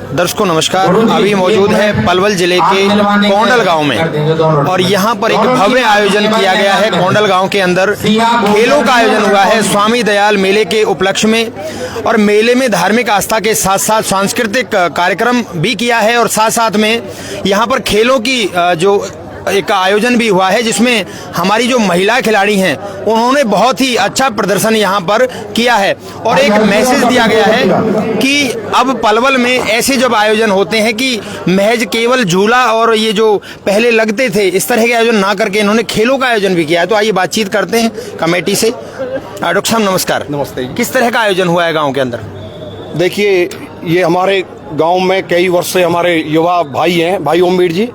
दर्शकों नमस्कार। अभी मौजूद है पलवल जिले के कोंडल गांव में और यहां पर एक भव्य आयोजन किया गया है। कोंडल गांव के अंदर खेलों का आयोजन हुआ है स्वामी दयाल मेले के उपलक्ष्य में और मेले में धार्मिक आस्था के साथ साथ सांस्कृतिक कार्यक्रम भी किया है और साथ साथ में यहां पर खेलों की जो एक आयोजन भी हुआ है जिसमें हमारी जो महिला खिलाड़ी हैं उन्होंने बहुत ही अच्छा प्रदर्शन यहां पर किया है और एक मैसेज दिया गया है कि अब पलवल में ऐसे जब आयोजन होते हैं कि महज केवल झूला और ये जो पहले लगते थे इस तरह के आयोजन ना करके इन्होंने खेलों का आयोजन भी किया है। तो आइए बातचीत करते हैं कमेटी से। डॉक्टर साहब नमस्कार। नमस्ते। किस तरह का आयोजन हुआ है गाँव के अंदर? देखिए, ये हमारे गांव में कई वर्ष से हमारे युवा भाई हैं, भाई ओमवीर जी,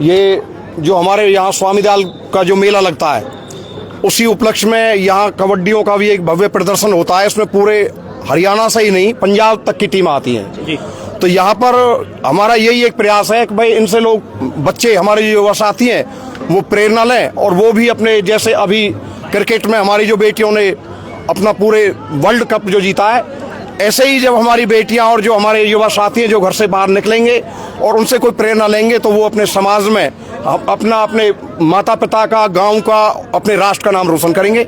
ये जो हमारे यहाँ स्वामी दयाल का जो मेला लगता है उसी उपलक्ष्य में यहाँ कबड्डियों का भी एक भव्य प्रदर्शन होता है। इसमें पूरे हरियाणा से ही नहीं पंजाब तक की टीम आती है जी। तो यहाँ पर हमारा यही एक प्रयास है कि भाई इनसे लोग बच्चे हमारे जो युवा साथी हैं वो प्रेरणा लें और वो भी अपने जैसे अभी क्रिकेट में हमारी जो बेटियों ने अपना पूरे वर्ल्ड कप जो जीता है, ऐसे ही जब हमारी बेटियां और जो हमारे युवा साथी हैं जो घर से बाहर निकलेंगे और उनसे कोई प्रेरणा लेंगे तो वो अपने समाज में अपने माता पिता का, गांव का, अपने राष्ट्र का नाम रोशन करेंगे।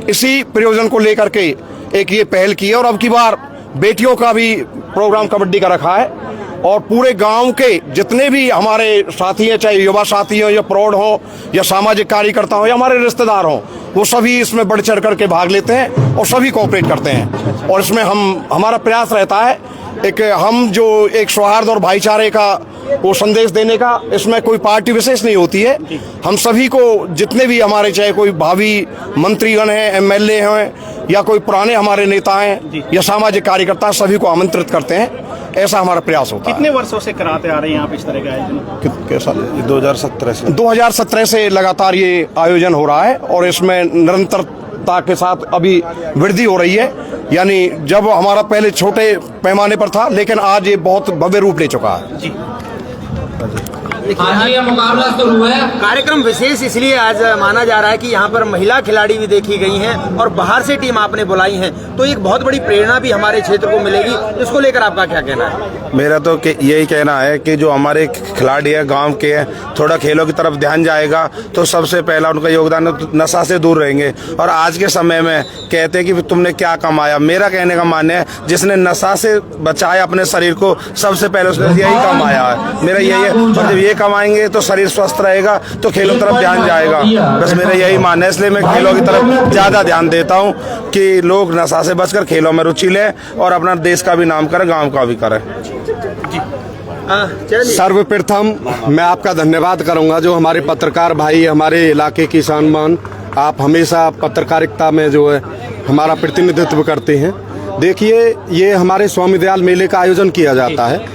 इसी प्रयोजन को लेकर के एक ये पहल की है और अब की बार बेटियों का भी प्रोग्राम कबड्डी का रखा है और पूरे गांव के जितने भी हमारे साथी हैं, चाहे युवा साथी हो या प्रौढ़ हो या सामाजिक कार्यकर्ता हो या हमारे रिश्तेदार हों, वो सभी इसमें बढ़ चढ़ करके भाग लेते हैं और सभी कोऑपरेट करते हैं। और इसमें हमारा प्रयास रहता है हम जो एक सौहार्द और भाईचारे का वो संदेश देने का। इसमें कोई पार्टी विशेष नहीं होती है। हम सभी को जितने भी हमारे चाहे कोई भावी मंत्रीगण हैं, एमएलए हैं या कोई पुराने हमारे नेता हैं या सामाजिक कार्यकर्ता, सभी को आमंत्रित करते हैं। ऐसा हमारा प्रयास होता है। कितने वर्षों से कराते आ रहे हैं आप इस तरह का आयोजन? कैसा? 2017 से लगातार ये आयोजन हो रहा है और इसमें निरंतरता के साथ अभी वृद्धि हो रही है। यानी जब हमारा पहले छोटे पैमाने पर था लेकिन आज ये बहुत भव्य रूप ले चुका है जी। आज ये मुकाबला शुरू हुआ है। कार्यक्रम विशेष इसलिए आज माना जा रहा है कि यहाँ पर महिला खिलाड़ी भी देखी गई हैं और बाहर से टीम आपने बुलाई है, तो एक बहुत बड़ी प्रेरणा भी हमारे क्षेत्र को मिलेगी। इसको लेकर आपका क्या कहना है? मेरा तो यही कहना है कि जो हमारे खिलाड़ी है गांव के हैं, थोड़ा खेलों की तरफ ध्यान जाएगा तो सबसे पहला उनका योगदान नशा से दूर रहेंगे। और आज के समय में कहते हैं कि तुमने क्या कमाया, मेरा कहने का मानना है जिसने नशा से बचाया अपने शरीर को, सबसे पहले उसने यही कमाया है। मेरा यही है। और जब ये कमाएंगे तो शरीर स्वस्थ रहेगा तो खेलों की तरफ ध्यान जाएगा। बस मेरा यही मानना है, इसलिए मैं खेलों की तरफ ज्यादा ध्यान देता हूँ कि लोग नशा से बचकर खेलों में रुचि लें और अपना देश का भी नाम करें, गांव का भी करें। सर्वप्रथम मैं आपका धन्यवाद करूंगा जो हमारे पत्रकार भाई, हमारे इलाके की सम्मान, आप हमेशा पत्रकारिता में जो है हमारा प्रतिनिधित्व करते हैं। देखिए, ये हमारे स्वामी दयाल मेले का आयोजन किया जाता है।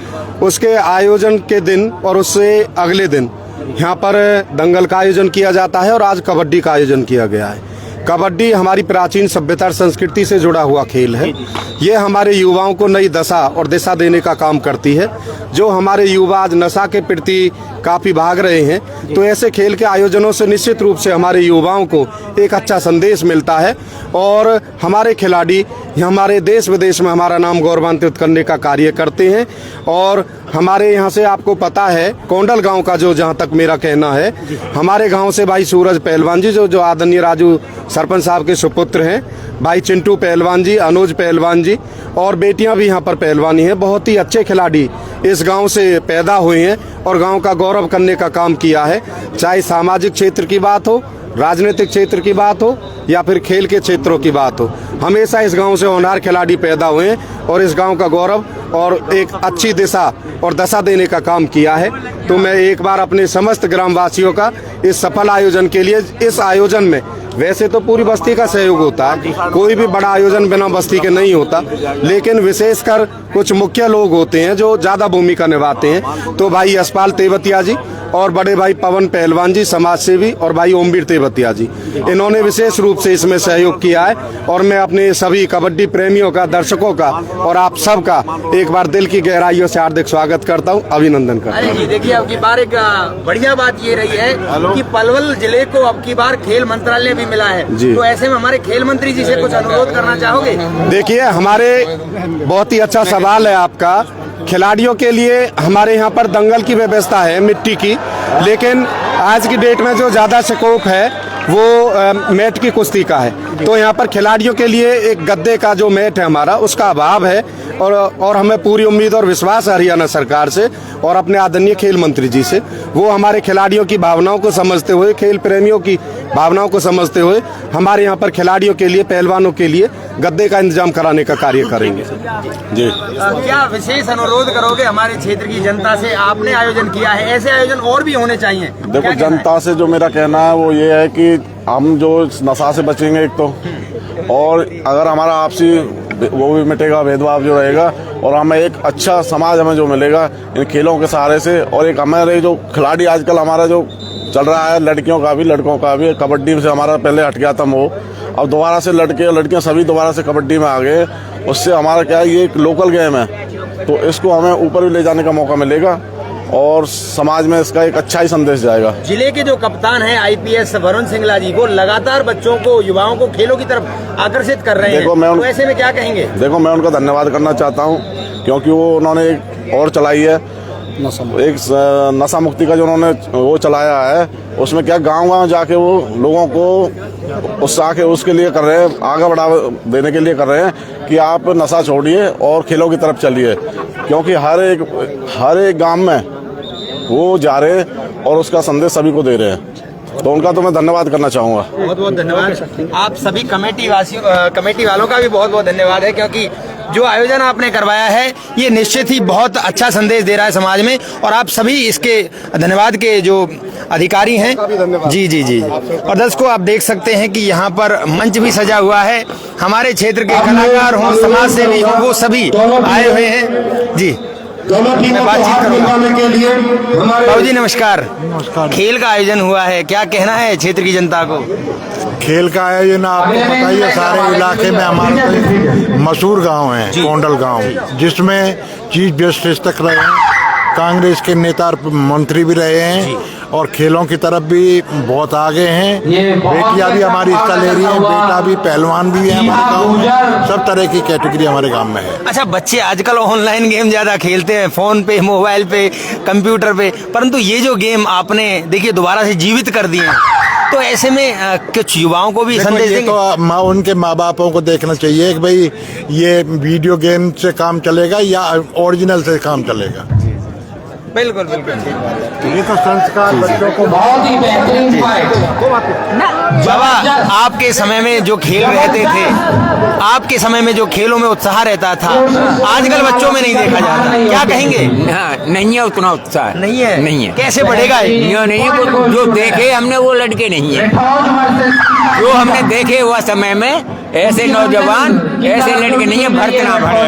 उसके आयोजन के दिन और उससे अगले दिन यहाँ पर दंगल का आयोजन किया जाता है और आज कबड्डी का आयोजन किया गया है। कबड्डी हमारी प्राचीन सभ्यता और संस्कृति से जुड़ा हुआ खेल है। ये हमारे युवाओं को नई दशा और दिशा देने का काम करती है। जो हमारे युवा आज नशा के प्रति काफी भाग रहे हैं, तो ऐसे खेल के आयोजनों से निश्चित रूप से हमारे युवाओं को एक अच्छा संदेश मिलता है और हमारे खिलाड़ी हमारे देश विदेश में हमारा नाम गौरवान्वित करने का कार्य करते हैं। और हमारे यहाँ से आपको पता है कोंडल गांव का जो जहाँ तक मेरा कहना है, हमारे गांव से भाई सूरज पहलवान जी जो आदरणीय राजू सरपंच साहब के सुपुत्र हैं, भाई चिंटू पहलवान जी, अनुज पहलवान जी और बेटियां भी यहाँ पर पहलवानी हैं। बहुत ही अच्छे खिलाड़ी इस गांव से पैदा हुए हैं और गांव का गौरव करने का काम किया है। चाहे सामाजिक क्षेत्र की बात हो, राजनीतिक क्षेत्र की बात हो या फिर खेल के क्षेत्रों की बात हो, हमेशा इस गांव से होनहार खिलाड़ी पैदा हुए हैं और इस गांव का गौरव और एक अच्छी दिशा और दशा देने का काम किया है। तो मैं एक बार अपने समस्त ग्रामवासियों का इस सफल आयोजन के लिए, इस आयोजन में वैसे तो पूरी बस्ती का सहयोग होता है, कोई भी बड़ा आयोजन बिना बस्ती के नहीं होता, लेकिन विशेषकर कुछ मुख्य लोग होते हैं जो ज्यादा भूमिका निभाते हैं। तो भाई यशपाल तेवतिया जी और बड़े भाई पवन पहलवान जी समाज सेवी और भाई ओमवीर तेवतिया जी, इन्होंने विशेष रूप से इसमें सहयोग किया है। और मैं अपने सभी कबड्डी प्रेमियों का, दर्शकों का और आप सब का एक बार दिल की गहराइयों से हार्दिक स्वागत करता हूँ, अभिनंदन करता हूँ। देखिए, अब की बार एक बढ़िया बात ये रही है कि पलवल जिले को अब की बार खेल मंत्रालय भी मिला है, तो ऐसे में हमारे खेल मंत्री जी से कुछ अनुरोध करना चाहोगे? देखिए, हमारे बहुत ही अच्छा सवाल है आपका खिलाड़ियों के लिए हमारे यहाँ पर दंगल की व्यवस्था है मिट्टी की, लेकिन आज की डेट में जो ज़्यादा स्कोप है वो मैट की कुश्ती का है। तो यहाँ पर खिलाड़ियों के लिए एक गद्दे का जो मैट है हमारा, उसका अभाव है। और हमें पूरी उम्मीद और विश्वास है हरियाणा सरकार से और अपने आदरणीय खेल मंत्री जी से, वो हमारे खिलाड़ियों की भावनाओं को समझते हुए, खेल प्रेमियों की भावनाओं को समझते हुए हमारे यहाँ पर खिलाड़ियों के लिए, पहलवानों के लिए गद्दे का इंतजाम कराने का कार्य करेंगे। जी, क्या विशेष अनुरोध करोगे हमारे क्षेत्र की जनता से? आपने आयोजन किया है, ऐसे आयोजन और भी होने चाहिए। देखो, जनता से जो मेरा कहना है वो ये है कि हम जो नशा से बचेंगे एक तो, और अगर हमारा आपसी वो भी मिटेगा, भेदभाव जो रहेगा, और हमें एक अच्छा समाज हमें जो मिलेगा इन खेलों के सहारे से। और एक हमारे जो खिलाड़ी आजकल हमारा जो चल रहा है, लड़कियों का भी लड़कों का भी, कबड्डी से हमारा पहले हट गया था वो, अब दोबारा से लड़के और लड़कियां सभी दोबारा से कबड्डी में आ गए। उससे हमारा क्या है, ये एक लोकल गेम है, तो इसको हमें ऊपर भी ले जाने का मौका मिलेगा और समाज में इसका एक अच्छा ही संदेश जाएगा। जिले के जो कप्तान हैं IPS वरुण सिंगला जी, वो लगातार बच्चों को, युवाओं को खेलों की तरफ आकर्षित कर रहे हैं। तो ऐसे में क्या कहेंगे? देखो, मैं उनका धन्यवाद करना चाहता हूँ, क्योंकि वो उन्होंने एक और चलाई है, एक नशा मुक्ति का जो उन्होंने वो चलाया है, उसमें क्या गांव जाके वो लोगों को उत्साह के उसके लिए कर रहे हैं, आगे बढ़ावा देने के लिए कर रहे हैं कि आप नशा छोड़िए और खेलों की तरफ चलिए, क्योंकि हर एक गांव में वो जा रहे हैं और उसका संदेश सभी को दे रहे हैं। तो उनका तो मैं धन्यवाद करना चाहूँगा। बहुत बहुत धन्यवाद। आप सभी कमेटी वालों का भी बहुत बहुत धन्यवाद है, क्योंकि जो आयोजन आपने करवाया है ये निश्चित ही बहुत अच्छा संदेश दे रहा है समाज में, और आप सभी इसके धन्यवाद के जो अधिकारी हैं। जी जी जी। और दर्शकों, आप देख सकते हैं कि यहाँ पर मंच भी सजा हुआ है, हमारे क्षेत्र के कलाकार हों, समाज सेवी हों, वो सभी आए हुए हैं। जी, मैं बातचीत करूंगा। बाबू जी नमस्कार। नमस्कार। खेल का आयोजन हुआ है, क्या कहना है क्षेत्र की जनता को? खेल का आयोजन आपको पता ही है, सारे इलाके में हमारे मशहूर गांव है कोंडल गांव, जिसमें चीफ जस्टिस तक रहे हैं, कांग्रेस के नेता और मंत्री भी रहे हैं, और खेलों की तरफ भी बहुत आगे हैं। बेटियां भी हमारी हिस्सा ले रही हैं, बेटा भी, पहलवान भी है हमारे गाँव में, सब तरह की कैटेगरी हमारे गाँव में है। अच्छा, बच्चे आजकल ऑनलाइन गेम ज्यादा खेलते हैं, फोन पे, मोबाइल पे, कंप्यूटर पे, परंतु ये जो गेम आपने देखिए दोबारा से जीवित कर दिए हैं, तो ऐसे में कुछ युवाओं को भी संदेश देंगे? तो उनके माँ बापों को देखना चाहिए कि भाई ये वीडियो गेम से काम चलेगा या ओरिजिनल से काम चलेगा। बिल्कुल बिल्कुल। ये तो संस्कार बच्चों को बहुत ही बेहतरीन बाबा, आपके समय में जो खेल रहते थे, आपके समय में जो खेलों में उत्साह रहता था, आजकल बच्चों में नहीं देखा जाता, क्या कहेंगे? नहीं है उतना उत्साह, नहीं है। नहीं है। कैसे बढ़ेगा ये? नहीं है, जो देखे हमने वो लड़के नहीं है, जो हमने देखे हुआ समय में ऐसे नौजवान, ऐसे लड़के नहीं है, भरत ना भरे।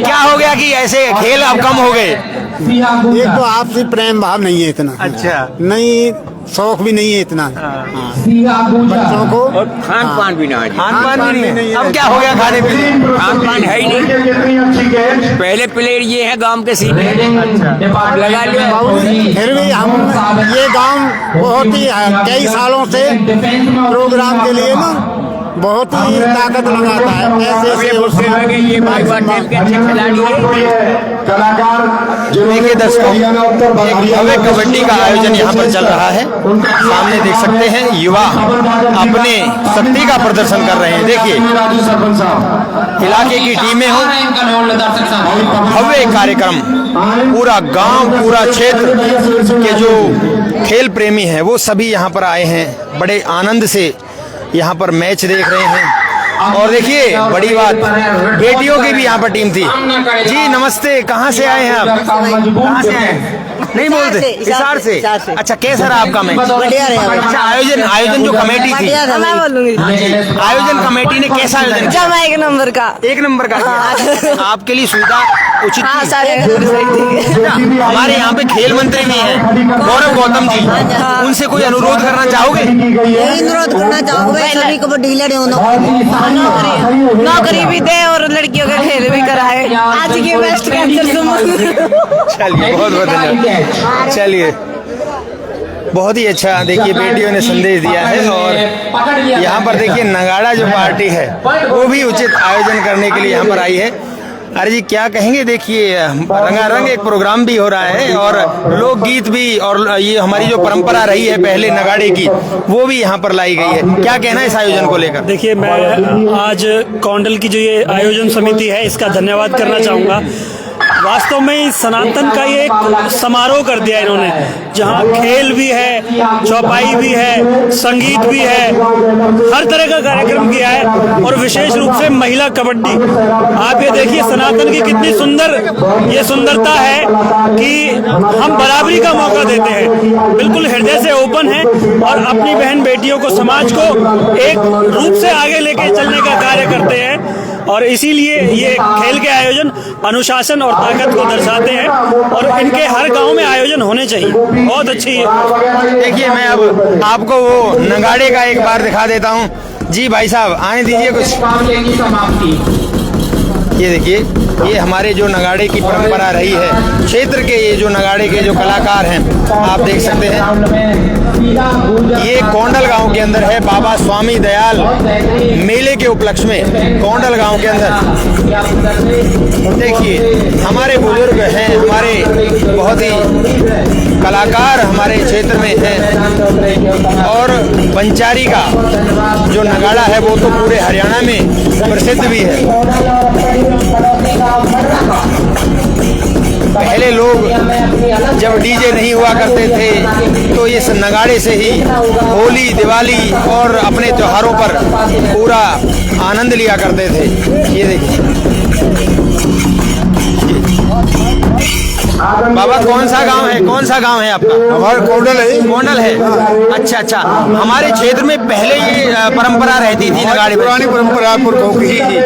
क्या हो गया कि ऐसे खेल अब कम हो गए? एक तो आपसी प्रेम भाव नहीं है इतना, अच्छा, नहीं शौक भी नहीं है इतना बच्चों को, और खान पान भी ना है, खान पान भी नहीं है। अब क्या हो गया खाने पीने? खान पान है ही नहीं। पहले प्लेयर ये है गांव के सीधे लगा लिया। फिर भी हम ये गांव बहुत ही कई सालों से प्रोग्राम के लिए ना बहुत ही ताकत लगाता है। ये भाई बाटेल के अच्छे खिलाड़ी देखिए दर्शकों, एक भव्य कबड्डी का आयोजन यहाँ पर चल रहा है, सामने देख सकते हैं युवा अपने शक्ति का प्रदर्शन कर रहे हैं। देखिए, इलाके की टीमें हों, भव्य कार्यक्रम, पूरा गांव, पूरा क्षेत्र के जो खेल प्रेमी हैं वो सभी यहाँ पर आए हैं, बड़े आनंद से यहाँ पर मैच देख रहे हैं। और देखिए बड़ी बात, बेटियों की भी यहाँ पर टीम थी। जी नमस्ते, कहाँ से आए हैं आप? कहाँ से आए हैं? नहीं बोलते? हिसार से। अच्छा, कैसा रहा आपका मैच? बढ़िया रहा। अच्छा, आयोजन जो कमेटी थी, मैं बोलूंगी, आयोजन कमेटी ने कैसा आयोजन किया? एक नंबर का, एक नंबर का किया। आपके लिए सुविधा उचित थी? सारे हमारे यहाँ पे खेल मंत्री भी हैं, गौरव गौतम जी, उनसे कोई अनुरोध करना चाहोगे? अनुरोध करना चाहूँगा सभी को ढीले नौकरी भी दे और लड़कियों का खेल भी कराए। आज की बेस्ट कैंसर। चलिए, बहुत बहुत धन्यवाद। चलिए, बहुत ही अच्छा। देखिए, बेटियों ने संदेश दिया है, और यहाँ पर देखिए नगाड़ा जो पार्टी है वो भी उचित आयोजन करने के लिए यहाँ पर आई है। अरे जी क्या कहेंगे, देखिए रंगारंग एक प्रोग्राम भी हो रहा है और लोकगीत भी, और ये हमारी जो परंपरा रही है पहले नगाड़े की वो भी यहाँ पर लाई गई है। क्या कहना है इस आयोजन को लेकर? देखिए, मैं आज कौंडल की जो ये आयोजन समिति है इसका धन्यवाद करना चाहूँगा। वास्तव में सनातन का ये एक समारोह कर दिया इन्होंने, जहाँ खेल भी है, चौपाई भी है, संगीत भी है, हर तरह का कार्यक्रम किया है, और विशेष रूप से महिला कबड्डी। आप ये देखिए सनातन की कितनी सुंदर ये सुंदरता है कि हम बराबरी का मौका देते हैं, बिल्कुल हृदय से ओपन है और अपनी बहन बेटियों को, समाज को एक रूप से आगे लेके चलने का कार्य करते हैं। और इसीलिए ये खेल के आयोजन अनुशासन और ताकत को दर्शाते हैं और इनके हर गांव में आयोजन होने चाहिए। बहुत अच्छी है। देखिए मैं अब आपको वो नगाड़े का एक बार दिखा देता हूँ। जी भाई साहब आने दीजिए कुछ। ये देखिए, ये हमारे जो नगाड़े की परंपरा रही है, क्षेत्र के ये जो नगाड़े के जो कलाकार हैं आप देख सकते हैं, ये कौंडल गांव के अंदर है। बाबा स्वामी दयाल मेले के उपलक्ष्य में कौंडल गांव के अंदर देखिए हमारे बुजुर्ग हैं, हमारे बहुत ही कलाकार हमारे क्षेत्र में हैं, और पंचारी का जो नगाड़ा है वो तो पूरे हरियाणा में प्रसिद्ध भी है। पहले लोग जब डीजे नहीं हुआ करते थे तो इस नगाड़े से ही होली, दिवाली और अपने त्योहारों पर पूरा आनंद लिया करते थे। ये देखिए बाबा कौन सा गांव है, कौन सा गांव है आपका? हमारा कौंडल है। कौंडल है, अच्छा अच्छा। हमारे क्षेत्र में पहले ये परंपरा रहती थी नगाड़े, पुरानी परंपरा गाँव की। जी जी,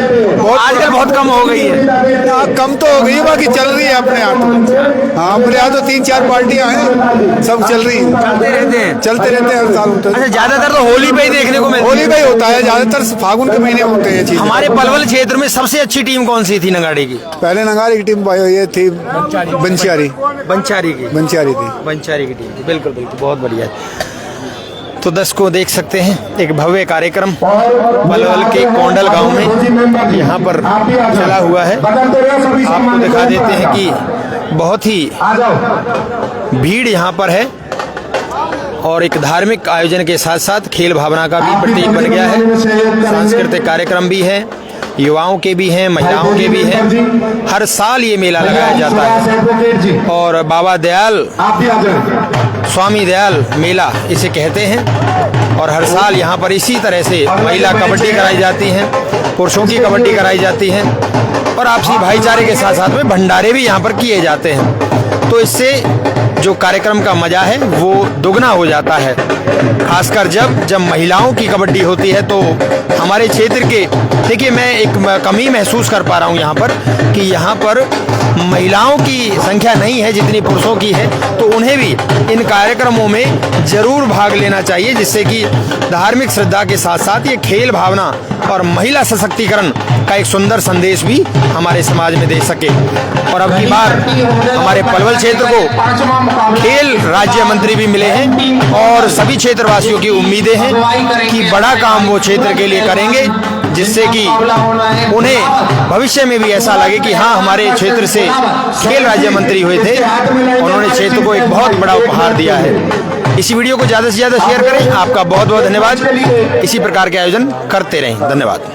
आजकल बहुत कम हो गई है। कम तो हो गई है, बाकी चल रही है अपने यहाँ। हाँ, अपने यहाँ तो 3-4 पार्टियां हैं, सब चल रही है, चलते रहते हैं हर साल होता है। अच्छा, ज्यादातर तो होली पे ही देखने को मिलता है। होली पे ही होता है, ज्यादातर फागुन के महीने होते हैं चीज। हमारे पलवल क्षेत्र में सबसे अच्छी टीम कौन सी थी नगाड़े की? पहले नगाड़े की टीम ये थी बंचारी बंचारी की टीम थी। बिल्कुल बिल्कुल, बहुत बढ़िया। तो दर्शकों देख सकते हैं एक भव्य कार्यक्रम पलवल के कौंडल गांव में यहाँ पर चला हुआ है। आपको दिखा देते हैं कि बहुत ही भीड़ यहाँ पर है और एक धार्मिक आयोजन के साथ साथ खेल भावना का भी प्रतीक बन गया है। सांस्कृतिक कार्यक्रम भी है, युवाओं के भी हैं, महिलाओं के भी हैं। हर साल ये मेला लगाया जाता है और बाबा दयाल, स्वामी दयाल मेला इसे कहते हैं। और हर साल यहाँ पर इसी तरह से महिला कबड्डी कराई जाती हैं, पुरुषों की कबड्डी कराई जाती है और आपसी भाईचारे के साथ साथ में भंडारे भी यहाँ पर किए जाते हैं। तो इससे जो कार्यक्रम का मजा है वो दुगना हो जाता है, खासकर जब महिलाओं की कबड्डी होती है। तो हमारे क्षेत्र के देखिए मैं एक कमी महसूस कर पा रहा हूँ यहाँ पर कि यहाँ पर महिलाओं की संख्या नहीं है जितनी पुरुषों की है, तो उन्हें भी इन कार्यक्रमों में जरूर भाग लेना चाहिए, जिससे कि धार्मिक श्रद्धा के साथ साथ ये खेल भावना और महिला सशक्तिकरण का एक सुंदर संदेश भी हमारे समाज में दे सके। और अब की बार हमारे पलवल क्षेत्र को खेल राज्य मंत्री भी मिले हैं और सभी क्षेत्रवासियों की उम्मीदें हैं कि बड़ा काम वो क्षेत्र के लिए करेंगे, जिससे कि उन्हें भविष्य में भी ऐसा लगे कि हाँ हमारे क्षेत्र से खेल राज्य मंत्री हुए थे, उन्होंने क्षेत्र को एक बहुत बड़ा उपहार दिया है। इसी वीडियो को ज़्यादा से ज़्यादा शेयर करें। आपका बहुत बहुत धन्यवाद। इसी प्रकार के आयोजन करते रहें। धन्यवाद।